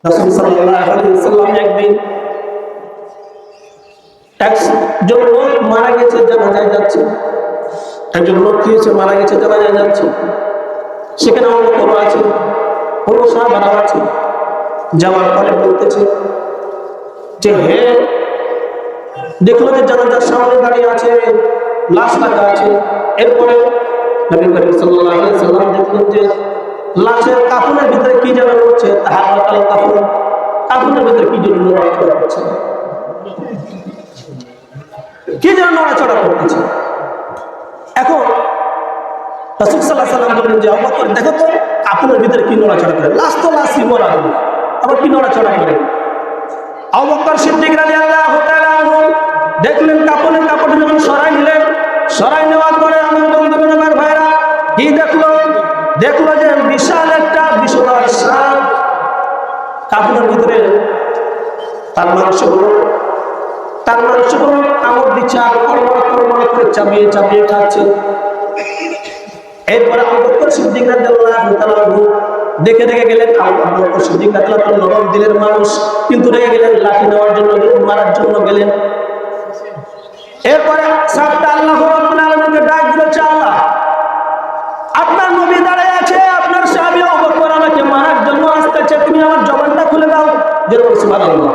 রাসূল সাল্লাল্লাহু আলাইহি ওয়াসাল্লাম একদিন একজন লোক মারা গেছে, জানাজায় যাচ্ছে। একজন লোক কি হয়েছে, মারা গেছে, জানাজায় যাচ্ছে। সেখানে অন্য কোনো আছে, কোনো সাহাবারা আছে। যাওয়ার পরে বলতেছে যে হে, দেখলো যে জানাজার সামনে দাঁড়িয়ে আছে, লাশ রাখা আছে। এরপরে নবী করিম সাল্লাল্লাহু আলাইহি ওয়াসাল্লাম দেখলেন যে লাশের কাফনের ভিতরে কি যেন হচ্ছে, তাহার কাফনের ভিতরে কি যেন নড়াচড়া করছে, কি যেন নড়াচড়া করতেছে। এখন রাসূল সাল্লাল্লাহু আলাইহি ওয়াসাল্লাম বললেন যে আবু বকর, দেখো তো কাফনের ভিতরে কি নড়াচড়া করে, লাশ তো লাশই মরা হবে, আবার কি নড়াচড়া করে। আবু বকর সিদ্দিক রাদিয়াল্লাহু তাআলা আনহু দেখলেন কাপড় যখন সরাই নেওয়ার পরে আমার বন্ধুগণ, আমার ভাইরা, কি দেখলো যে বিশাল একটা বিষধর সাপ কাপড়ের ভিতরে, তার মাংসগুলো কামড় দিচ্ছে আর কড়মড় করে চাপিয়ে খাচ্ছে। এরপরে আবু বকর সিদ্দিক রাদিয়াল্লাহু তাআলা আনহু দেখে গেলেন। আবু বকর সিদ্দিক রাদিয়াল্লাহু তাআলা নরম দিলের মানুষ, কিন্তু রেগে গেলেন, লাঠি নেওয়ার জন্য মারার জন্য গেলেন। এরপরে সাপটা আল্লাহ রাব্বুল আলামিনকে ডাক দিয়েছে, আল্লাহ, আপনার নবী দাঁড়িয়ে আছে, আপনার সাহাবী আবু বকর আমাকে মারার জন্য আসতেছে, তুমি আমার জবানটা খুলে দাও। যেরকম সুবহানাল্লাহ,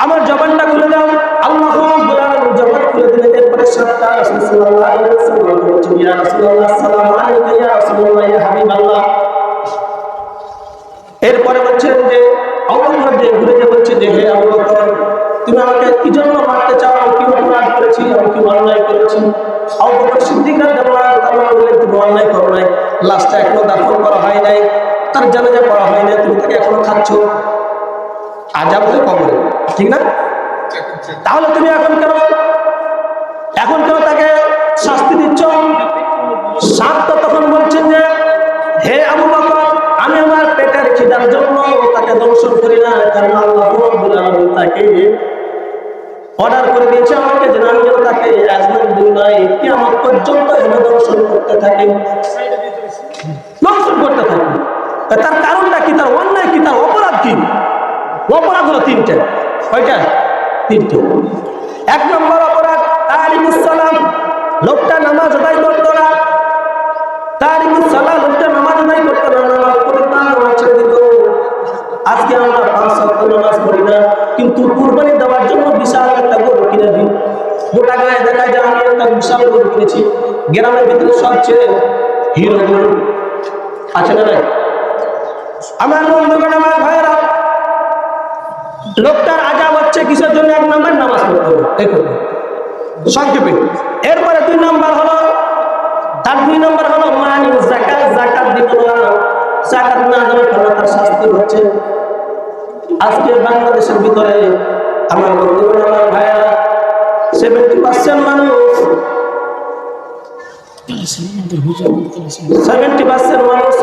আমার জবানটা খুলে দাও। আল্লাহ রাব্বুল আলামিন জবান খুলে দিলেন। এরপরে সাপটা রাসূল সাল্লাল্লাহু আলাইহি ওয়াসাল্লাম বলছে, ইয়া রাসূলুল্লাহ, আসসালামু আলাইকা ইয়া রাসূলুল্লাহ, ইয়া হাবিবাল্লাহ। এরপরে বলছেন যে আবু বকর ঘুরে বলছে যে হে আবু বকর, তুমি আমাকে কি জন্য মারতে চাও? আমি কি অপরাধ করেছি? আমি কি অন্যায় করেছি? আবু বকর সিদ্দিক রাদিয়াল্লাহু তাআলা বললেন, তুমি অন্যায় করো নাই, লাশটা এখনো দাফন করা হয় নাই, তার জানাজা পড়া হয় নাই, তুমি তাকে এখনো খাচ্ছ, আযাব হয়ে কবরে, ঠিক না? তাহলে তুমি এখন কেন তাকে শাস্তি দিচ্ছ? সাপটা তখন বলছেন যে হে আবু বকর, আমি আমার পেটের খিদার জন্য তাকে দংশন করি না, কারণ আল্লাহ রাব্বুল আলামিন তাকে অর্ডার করে দিয়েছে আমাকে যে আমি যেন তাকে আজমান দুনিয়ায় কিয়ামত পর্যন্ত দংশন করতে থাকি। তার কারণটা কি, তার অন্যায় কি, তার অপরাধ কি? অপরাধ হলো তিনটে। কয়টা? তিনটে। এক নম্বর অপরাধ তারিকুস সালাম, লোকটা নামাজ আদায় করতো না। তারিকুস সালাম, লোকটা নামাজ আদায় করতো না, নামাজ পড়তো না, নামাজ ছেড়ে দিত। আজকে আমরা 5 ওয়াক্ত নামাজ পড়ি না, কিন্তু কুরবানি দেওয়ার জন্য বিশাল একটা গরু কিনে দিই। গোটা গায়ে দেখা যায় আমি একটা বিশাল গরু কিনেছি। গ্রামের ভিতরে সবচেয়ে হিরো গরু আছে না? আমার বন্ধুগণ, আমার ভাইয়েরা, লোকটার আযাব হচ্ছে কিসের জন্য? এক নম্বর নামাজ পড়তে হবে, দেখুন সংক্ষেপে। এরপরে 2 নম্বর হলো মানি যাকাত দিত না। যাকাত না দেওয়ার কারণে তার শাস্তি হচ্ছে। আজকে বাংলাদেশের ভিতরে আমার বন্ধুগণ, আমার ভাইয়েরা, 70% মানুষ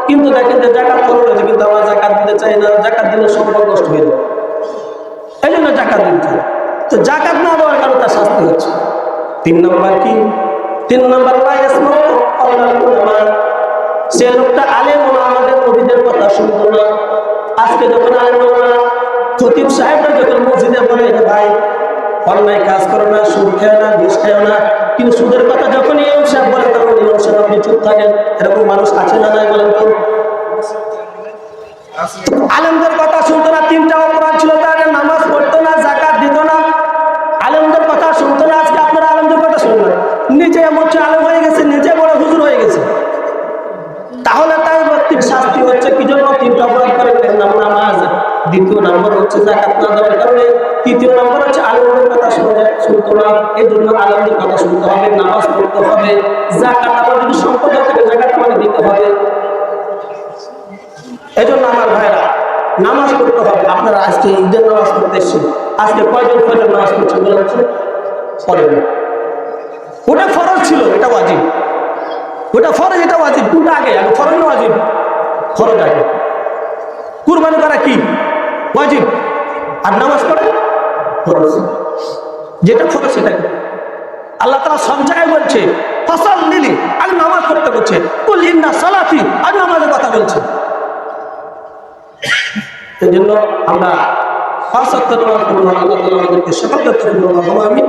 কিন্তু দেখেন যে যাকাত করবে, কিন্তু আমরা যাকাত দিতে চাই না। যাকাত দিলে সম্পদ নষ্ট হয়ে যাবে, এই জন্য যাকাত দিতে চাই। তো যাকাত না দেওয়ার কারণে তার শাস্তি হচ্ছে। 3 নম্বর কি? 3 নম্বর সে লোকটা আলেম আমাদের নবীদের কথা শুনতো না। আজকে যখন আলেম খতিব সাহেবরা যখন মসজিদে বলে যে ভাই অন্যায় কাজ করো না, সুদ খেও না, ঘুষ খেও না, কিন্তু সুদের কথা যখন ইমাম সাহেব বলে তখন ইমাম সাহেব আপনি চুপ থাকেন। এরকম মানুষ আছে না নাই বলেন তো? আলেমদের কথা শুনতো না। 3টা অপরাধ ছিল তার, নামাজ পড়তো না, যাকাত দিত না, আলেমদের কথা শুনতো না। আজকে আপনারা আলেমদের কথা শুনবেন, নিজে এমন আলেম হয়ে গেছে, নিজে বড় হুজুর হয়ে গেছে। তাহলে তাই ব্যক্তির শাস্তি হচ্ছে কি জন্য? 3টা অপরাধ করে। 1 নম্বর নামাজ, 2 নম্বর হচ্ছে যাকাত না দেওয়ার কারণে, 3 নম্বর হচ্ছে আলেমদের কথা শুনতো না। এই জন্য আলেমদের কথা শুনতে হবে, নামাজ পড়তে হবে, যাকাত আবার যদি সম্পদ থাকে যাকাত আমাকে দিতে হবে। এই জন্য আমার ভাইরা, নামাজ পড়তে হবে। আপনারা আজকে ঈদের নামাজ পড়তে এসেছেন, আজকে কয়জন নামাজ পড়ছেন বলে পড়েন? ওটা ফরজ ছিল, এটা ওয়াজিব। ওটা ফরজ, এটা ওয়াজিব। কোনটা আগে? ফরজ না ওয়াজিব? ফরজ আগে। কুরবানি করা কি? ওয়াজিব। আর নামাজ পড়া ফরজ। যেটা ফরজ সেটা আল্লাহ তাআলা সব জায়গায় বলছে ফাসাল্লি, আর নামাজ পড়তে বলছে। কুল ইন্না সালাতি, আর নামাজের কথা বলছে। এই জন্য আমরা 5 ওয়াক্ত নামাজ পড়বো। আল্লাহ তাআলা আমাদেরকে সকলকে তৌফিক দান করুন। আমিন।